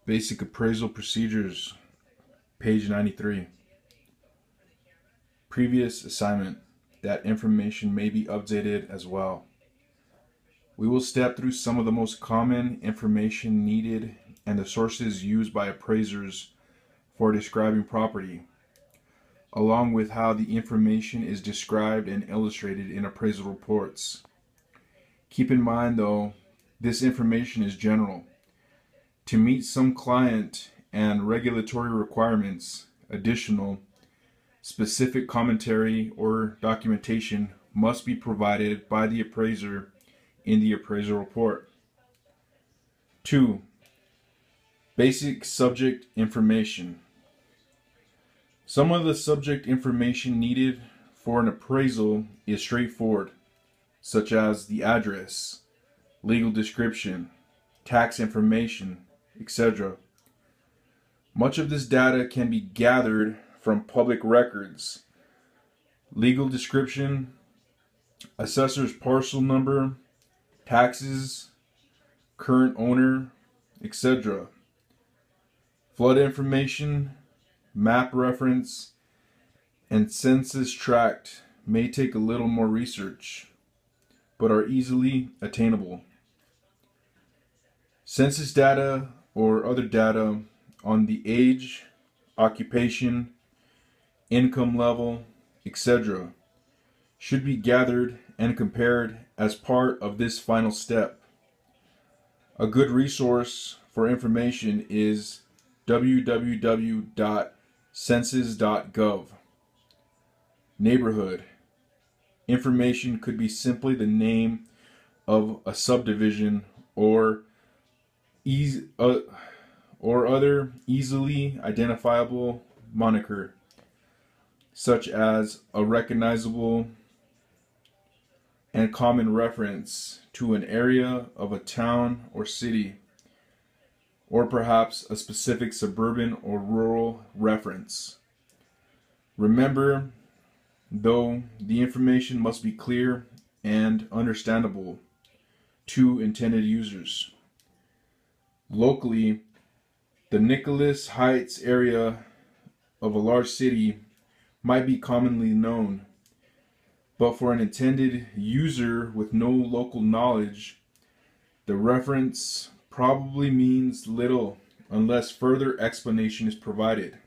Basic appraisal procedures, page 93. Previous assignment. That information may be updated as well. We will step through some of the most common information needed and the sources used by appraisers for describing property, along with how the information is described and illustrated in appraisal reports. Keep in mind, though, this information is general. To meet some client and regulatory requirements, additional, specific commentary or documentation must be provided by the appraiser in the appraisal report. 2. Basic subject information. Some of the subject information needed for an appraisal is straightforward, such as the address, legal description, tax information, etc. Much of this data can be gathered from public records, legal description, assessor's parcel number, taxes, current owner, etc. Flood information, map reference, and census tract may take a little more research, but are easily attainable. Census data or other data on the age, occupation, income level, etc. should be gathered and compared as part of this final step. A good resource for information is www.census.gov. Neighborhood. Information could be simply the name of a subdivision or other easily identifiable moniker, such as a recognizable and common reference to an area of a town or city, or perhaps a specific suburban or rural reference. Remember, though, the information must be clear and understandable to intended users. Locally, the Nicholas Heights area of a large city might be commonly known, but for an intended user with no local knowledge, the reference probably means little unless further explanation is provided.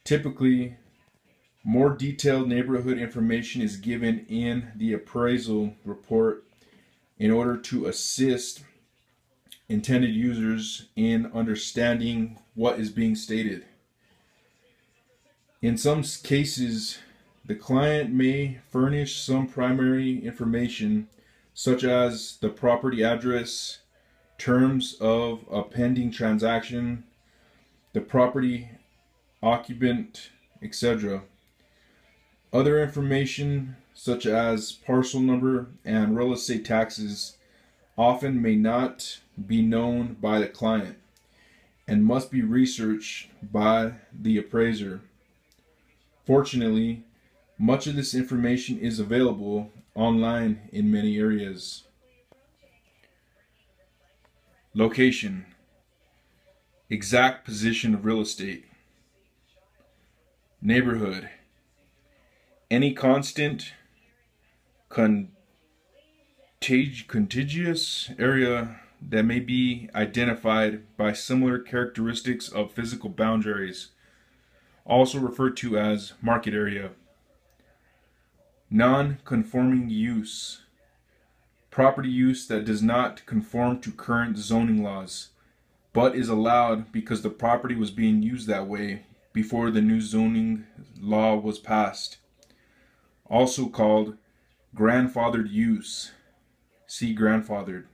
Typically, more detailed neighborhood information is given in the appraisal report in order to assist intended users in understanding what is being stated. In some cases, the client may furnish some primary information such as the property address, terms of a pending transaction, the property occupant, etc. Other information such as parcel number and real estate taxes often may not be known by the client and must be researched by the appraiser. Fortunately, much of this information is available online in many areas. Location. Exact position of real estate. Neighborhood. Any constant, contiguous area that may be identified by similar characteristics of physical boundaries, also referred to as market area. Non-conforming use. Property use that does not conform to current zoning laws, but is allowed because the property was being used that way before the new zoning law was passed. Also called grandfathered use. See grandfathered.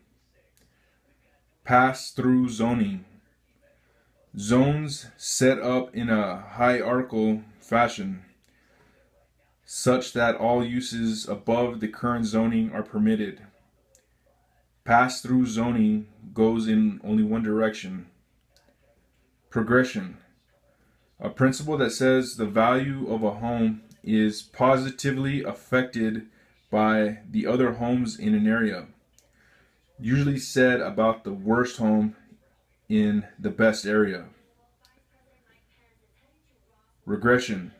Pass-through zoning. Zones set up in a hierarchical fashion, such that all uses above the current zoning are permitted. Pass-through zoning goes in only one direction. Progression. A principle that says the value of a home is positively affected by the other homes in an area. Usually said about the worst home in the best area. Regression.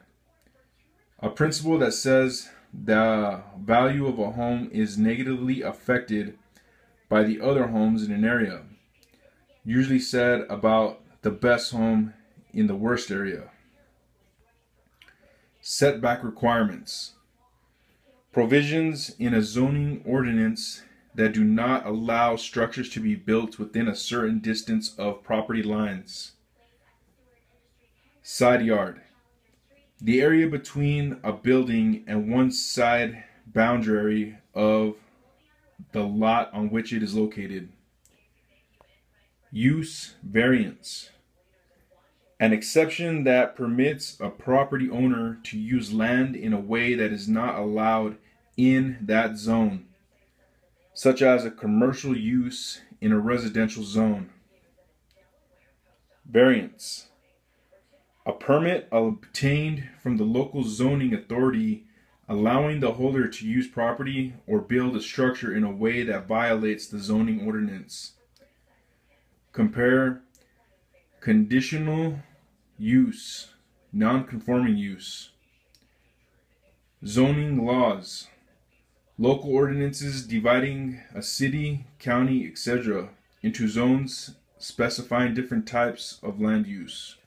A principle that says the value of a home is negatively affected by the other homes in an area, usually said about the best home in the worst area. Setback requirements. Provisions in a zoning ordinance that do not allow structures to be built within a certain distance of property lines. Side yard. The area between a building and one side boundary of the lot on which it is located. Use variance. An exception that permits a property owner to use land in a way that is not allowed in that zone, such as a commercial use in a residential zone. Variance. A permit obtained from the local zoning authority allowing the holder to use property or build a structure in a way that violates the zoning ordinance. Compare conditional use, non-conforming use. Zoning laws. Local ordinances dividing a city, county, etc. into zones specifying different types of land use.